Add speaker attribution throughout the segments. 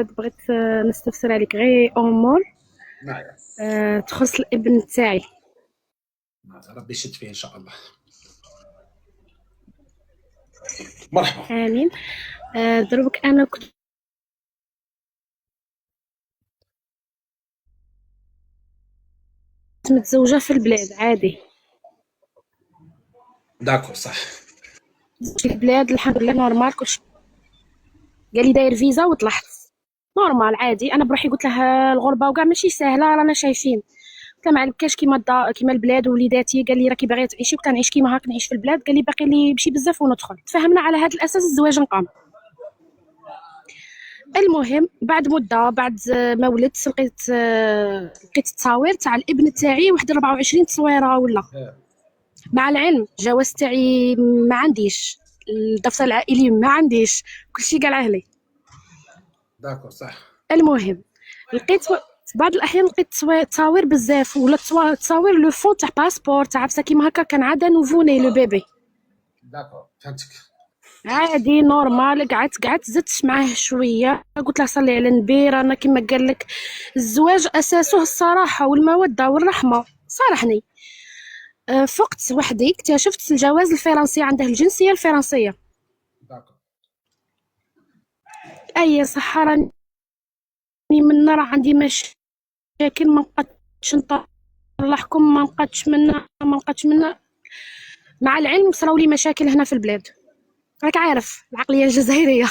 Speaker 1: بغيت نستفسر عليك غير امور
Speaker 2: معايا.
Speaker 1: تخص الابن تاعي.
Speaker 2: ربي يشد فيه ان شاء الله. مرحبا.
Speaker 1: امين. دروك انا كنت متزوجه في البلاد عادي،
Speaker 2: داكور صح.
Speaker 1: في البلاد الحمد لله نورمال كلشي. قال لي داير فيزا وطلعت نورمال عادي. انا بروحي قلت له الغربه وكاع ماشي سهله، رانا شايفين. قلت له ما علمكاش كيما البلاد ووليداتي. قال لي راكي باغيه تعيشي وكنعيش كيما هاك نعيش في البلاد. قال لي باقي لي بشي بزاف وندخل. تفاهمنا على هذا الاساس الزواج نقام. المهم بعد مده، بعد ما ولدت لقيت التصاوير تاع الابن تاعي، واحد 24 تصويره ولا. مع العلم الجواز تاعي ما عنديش، الدفتر العائلي ما عنديش، كلشي قال لي.
Speaker 2: داكور صح.
Speaker 1: المهم لقيت في بعض الاحيان لقيت تصاوير بزاف، ولا تصاوير لو فون تاع باسبور تاع عفسه كيما هكا. كان عاده نوفوني لو بيبي
Speaker 2: داكور فهمتك.
Speaker 1: عادي نورمال. قعدت زدت معاه شويه، قلت له صلي على النبي، رانا كيما قال لك الزواج اساسه الصراحه والموده والرحمه. صارحني. فقت وحدي اكتشفت الجواز الفرنسي، عنده الجنسيه الفرنسيه.
Speaker 2: داكور.
Speaker 1: اي صح، راني من راه عندي مشاكل، ما نقدش نطلعكم، ما نقدش منها. مع العلم صراو لي مشاكل هنا في البلاد، راك عارف العقليه الجزائريه.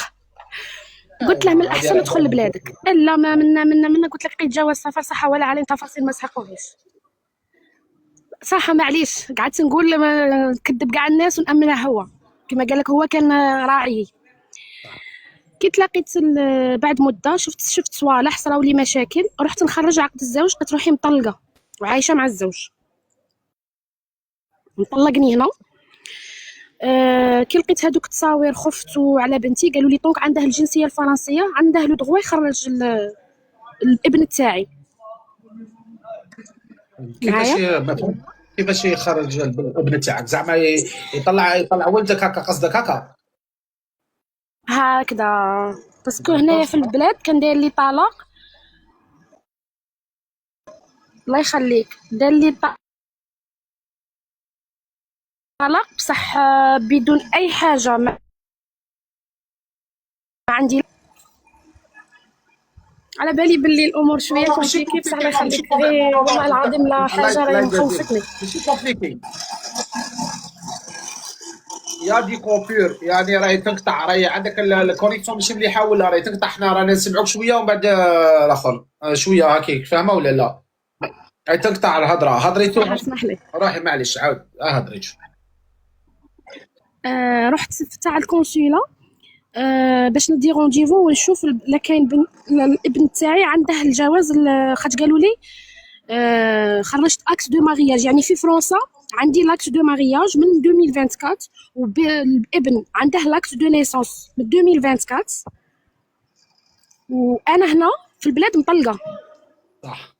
Speaker 1: قلت له من الاحسن ندخل لبلادك. الا ما منا قلت لك لقيت جواز سفر صح ولا عليه تفاصيل ما سحقوهاش. صح معليش، قعدت نقول ما نكذب كاع الناس ونامنها هو كما قال لك. هو كان راعي. كي تلاقيت بعد مده شفت صوالح صراو لي مشاكل، رحت نخرج عقد الزواج. لقيت روحي مطلقه وعايشه مع الزوج. مطلقني هنا. كي لقيت هذوك التصاوير خفت على بنتي. قالوا لي طونك عنده الجنسيه الفرنسيه، عنده لو دغوا يخرج الابن تاعي معايا.
Speaker 2: كيفاش يخرج الابن تاعك زعما يطلع ولدك هكا قصدك هكا؟
Speaker 1: هكذا باسكو هنايا في البلاد كان داير لي طلاق. الله يخليك، دار لي طلاق بصح بدون اي حاجه. ما عندي على بالي باللي الامور شويه كومبليكي، بصح الله يخليك والله العظيم لا حاجه راهي مخوفتني.
Speaker 2: ماشي كومبليكي يا دي كوبير، يعني راهي تنقطع، راهي عندك الكونيكسيون ماشي مليحه ولا راهي تنقطع؟ حنا رانا نسمعوك شويه ومن بعد الاخر شويه هكاك، فاهمه ولا لا؟ راهي تنقطع الهضره، هضريتو
Speaker 1: اسمح لي.
Speaker 2: راهي معليش عاود هضريت.
Speaker 1: رحت تاع الكونسولا باش ندي رونديفو ونشوف لا كاين الابن تاعي عنده الجواز. خاطر قالوا لي خرجت اكس دو مارياج، يعني في فرنسا عندي لاكس دو مارياج من 2024، والابن عنده لاكس دو نيسونس من 2024، وانا هنا في البلاد مطلقه.
Speaker 2: صح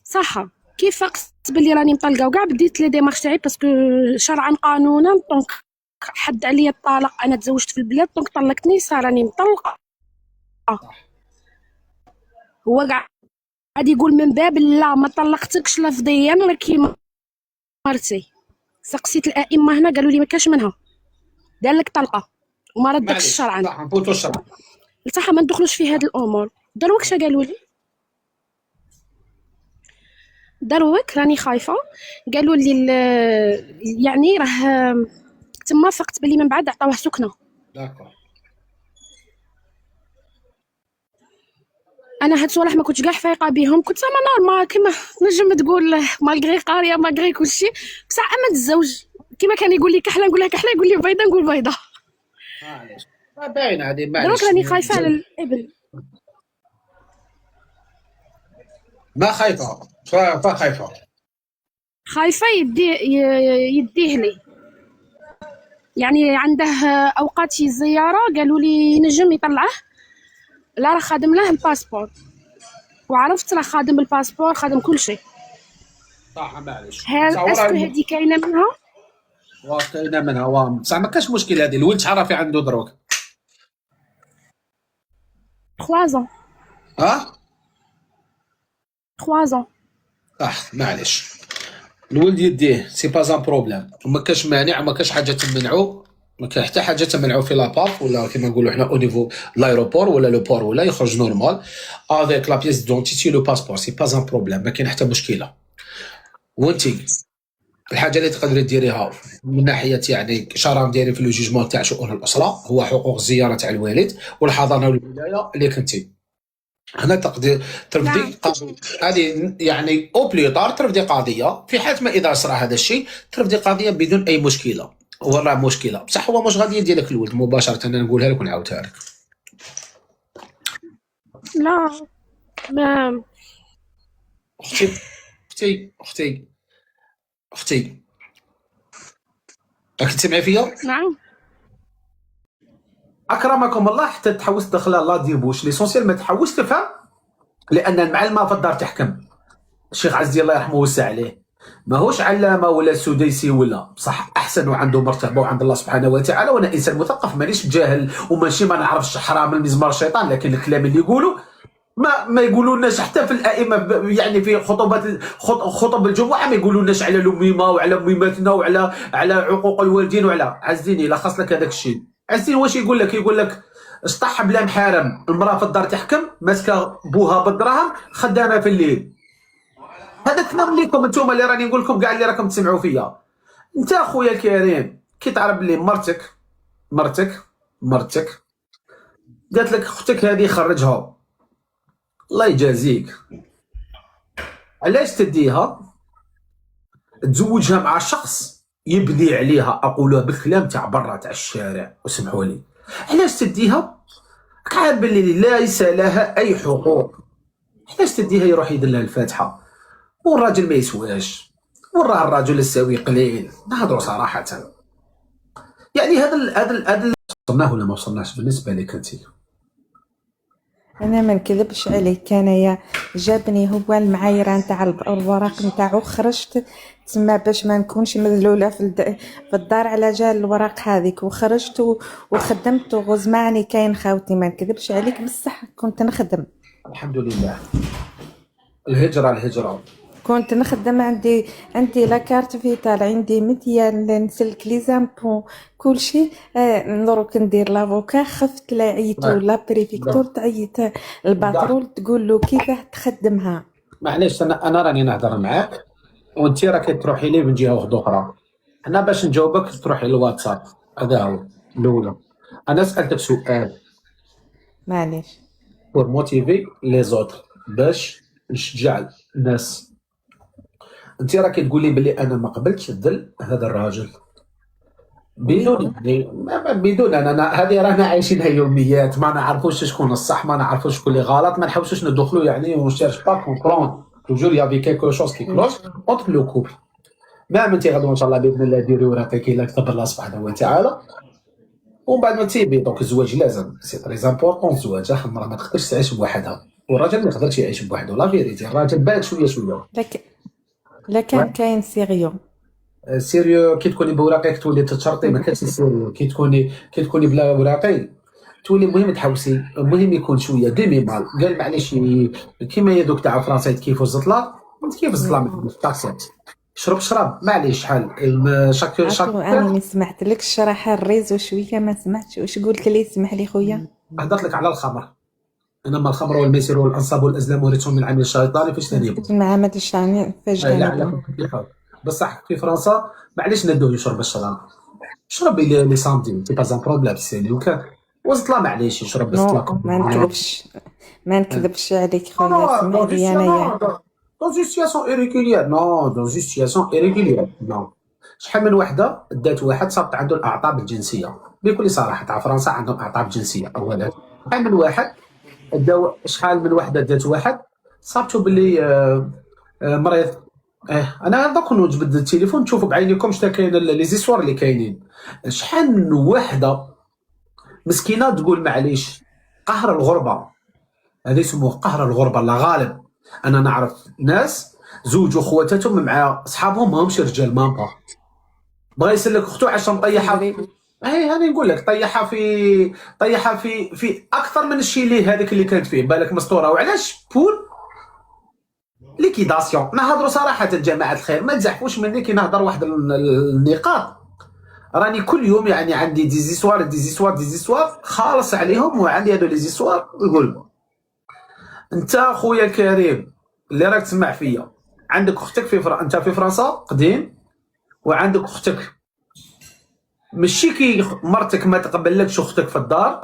Speaker 1: صح. كيف قصت باللي راني مطلقه وكاع بديت لي ديمارش تاعي باسكو شرعا قانونا دونك حد عليا الطلاق. انا تزوجت في البلاد دونك طلقتني، صار راني مطلقه.
Speaker 2: صح.
Speaker 1: هو قاعد يقول من باب لا ما طلقتكش لفظيا راكي مرتي. سقسيت الائمه هنا قالوا لي ما كاش منها، دار لك طلقه وما ردكش شرعا.
Speaker 2: صح نفوتوا الشرع.
Speaker 1: صح ما ندخلوش في هذه الامور. دروك شا قالوا لي، دروك راني خايفه. قالوا لي يعني راه تما فقت بلي من بعد عطاوه سكنه.
Speaker 2: داكور.
Speaker 1: انا هاد الصوالح ما كنتش كاع فايقه بهم، كنت زعما نورمال كيما نجم تقول مالغري قاريه مالغري كلشي. بصح اما الزوج كيما كان يقول لي كحله نقول لها كحله، يقول لي بيضه نقول بيضه.
Speaker 2: معليش باينه هذه
Speaker 1: دروك
Speaker 2: معليش.
Speaker 1: راني خايفه على الابن.
Speaker 2: ما خايفه
Speaker 1: خايفه يديه لي، يعني عنده اوقات زياره قالوا لي نجم يطلعه. لا راه خادم له الباسبور، وعرفت راه خادم الباسبور خادم كل شيء.
Speaker 2: صح معليش.
Speaker 1: اسكو هذه كاينه منها؟
Speaker 2: كاينه منها بصح ما كاش مشكل. هذه الولد شحال راه في عنده دروك؟
Speaker 1: 3 ans.
Speaker 2: اه
Speaker 1: 3 ans.
Speaker 2: معليش، الولد يديه سي با ان بروبليم، وما كاش مانع وما كاش حاجه تمنعو، ما كاين حتى حاجه تمنعو في لاباف ولا كيما نقولوا حنا او نيفو لايروبور ولا لو بور ولا يخرج نورمال افيك لا بيس دونتيتي لو باسبور، سي با ان بروبليم، ما كاين حتى مشكله. وانتي الحاجه اللي تقدري ديريها من ناحيه يعني شرع دايرين في لو جوجمون تاع شؤون الاسره هو حقوق الزياره تاع الوالد والحضانه والولايه اللي كنتي هنا تقدر ترفدي
Speaker 1: نعم.
Speaker 2: هذه يعني او بليطار ترفدي قضيه في حاله ما اذا صرا هذا الشيء، ترفدي قضيه بدون اي مشكله ولا مشكله، بصح هو مش غادي يدي لك الولد مباشره، انا نقولها لك ونعاودها لك.
Speaker 1: لا ما
Speaker 2: اختي اختي اختي اختي راك تسمعي فيا؟
Speaker 1: نعم.
Speaker 2: اكرمكم الله حتى تحوس تدخل لا ديبوش ليسونسيال ما تحوس تفهم، لان المعلمه في الدار تحكم. الشيخ عزيز الله يرحمه ويوسع عليه ماهوش علامه ولا سديسي ولا، بصح احسن وعنده مرتبه وعند الله سبحانه وتعالى، وانا انسان مثقف مانيش جاهل وماشي ما نعرفش حرام المزمار الشيطان، لكن الكلام اللي يقولوا ما يقولوا لناش حتى في الائمه يعني في خطب الجمعه ما يقولوا لناش على الاميمه وعلى اميماتنا على عقوق الوالدين وعلى عزيني لا خاص لك هذاك الشيء. عزيني واش يقول لك؟ يقول لك اشطح بلا محارم، المراه في الدار تحكم ماسكه بوها بالدراهم خدامه في الليل. هذا كلام ليكم انتم اللي راني نقول لكم كاع اللي راكم تسمعوا فيا. انت اخويا الكريم كي تعرف بلي مرتك قالت لك اختك هذه خرجها الله يجازيك، علاش تديها تزوجها مع شخص يبني عليها؟ اقولها بالكلام تاع برا تاع الشارع وسمحوا لي، علاش تديها عارف بلي ليس لها اي حقوق؟ علاش تديها يروح يدير لها الفاتحه والراجل ما يسواش، وراه الرجل السوي قليل، نهضروا صراحه. يعني هذا وصلناه ولا ما وصلناش بالنسبه لك انت؟
Speaker 3: انا ما نكذبش عليك، انايا جابني هو المعايره نتاع الوراق نتاعو، خرجت تما باش ما نكونش مذلوله في الدار على جال الوراق هذيك، وخرجت وخدمت وغزمعني كاين خاوتي، ما نكذبش عليك بصح كنت نخدم
Speaker 2: الحمد لله. الهجره
Speaker 3: كنت نخدم، عندي لاكارت فيتال، عندي مديال نسلك لي زامبو كل شيء. دروك ندير لافوكا، خفت لا عيطوا لا بريفيكتور تعيط الباترول تقول له كيفاه تخدمها.
Speaker 2: معليش انا راني نهضر معاك وانت راكي تروحي لي من جهه واحده اخرى، انا باش نجاوبك تروحي للواتساب. هذا هو الاولى. انا سالتك سؤال
Speaker 3: معليش
Speaker 2: بور موتيفي لي زوتر، باش نشجع الناس. انت راكي تقولي بلي انا ما قبلتش الذل هذا الراجل بدون بدون انا هذه رانا عايشينها يوميات، ما نعرفوش شكون الصح، ما نعرفوش شكون اللي غلط، ما نحاولوش ندخلوا يعني اون شيرش با كومبروند توجور يافي كيلكو شوز كي كلوش اونتر لو كوبل. ما انت غدوه ان شاء الله باذن الله ديري وراقك الى كتب الله سبحانه وتعالى، ومن بعد ما تيبي دونك الزواج لازم سي تري امبورطون. الزواج المراه ما تقدرش تعيش بوحدها والراجل ما يقدرش يعيش بوحده، لا فيريتي الراجل بان شويه
Speaker 3: لكن كاين سيريو
Speaker 2: سيريو. كي تكوني بوراقك تولي تتشرطي، ما كانش سيريو. كي تكوني بلا وراقي تولي المهم تحوسي، المهم يكون شويه ديمي مال. قال معليش كيما يدوك تاع فرنسا كيفوا الزطله، انت كيف الزطله ما تاكسيت شرب معليش حال شاك
Speaker 3: انا ما سمعتلكش شرح الريز وشويه ما سمعتش واش قلت لي، اسمح لي خويا.
Speaker 2: هضرت لك على الخمر، انما الخمر والميسر والانصاب والازلام ورثهم من عمل الشيطان فاجتنبوه.
Speaker 3: مع عمل الشيطان فاجتنبوه.
Speaker 2: بصح في فرنسا معليش ندوه يشرب الشراب، شرب لي سامدي تي با ان بروبليم سيني وكان وزطلا معليش يشرب بزطلا.
Speaker 3: ما نكذبش عليك خويا، اسمح لي انايا
Speaker 2: دون جي سيتياسيون ايريغولير دون جي سيتياسيون ايريغولير شحال من وحده دات واحد صابت عنده الاعطاب الجنسيه بكل صراحه، تاع فرنسا عندهم اعطاب جنسيه اولا. شحال من واحد شحال من وحده دات واحد صابته باللي مريض. انا دوك نجبد التليفون تشوفوا بعينيكم شتا كاين لي زيسوار اللي كاينين. شحال من وحده مسكينه تقول معليش قهر الغربه، هذا يسموه قهر الغربه. لا غالب انا نعرف ناس زوجوا خواتاتهم مع اصحابهم ماهمش رجال، مامبا بغا يسلك اختو عشان مطيحه هاني نقول لك طيحها في اكثر من الشيء اللي هذاك اللي كانت فيه بالك مسطوره. وعلاش؟ بور ليكيداسيون. نهضروا صراحه جماعه الخير، ما تزحفوش مني كي نهضر واحد النقاط. راني كل يوم يعني عندي ديزيسوار خالص عليهم، وعندي هادو لي زيسوار نقول انت خويا الكريم اللي راك تسمع فيا، عندك اختك انت في فرنسا قديم، وعندك اختك ماشي كي مرتك ما تقبلكش اختك في الدار،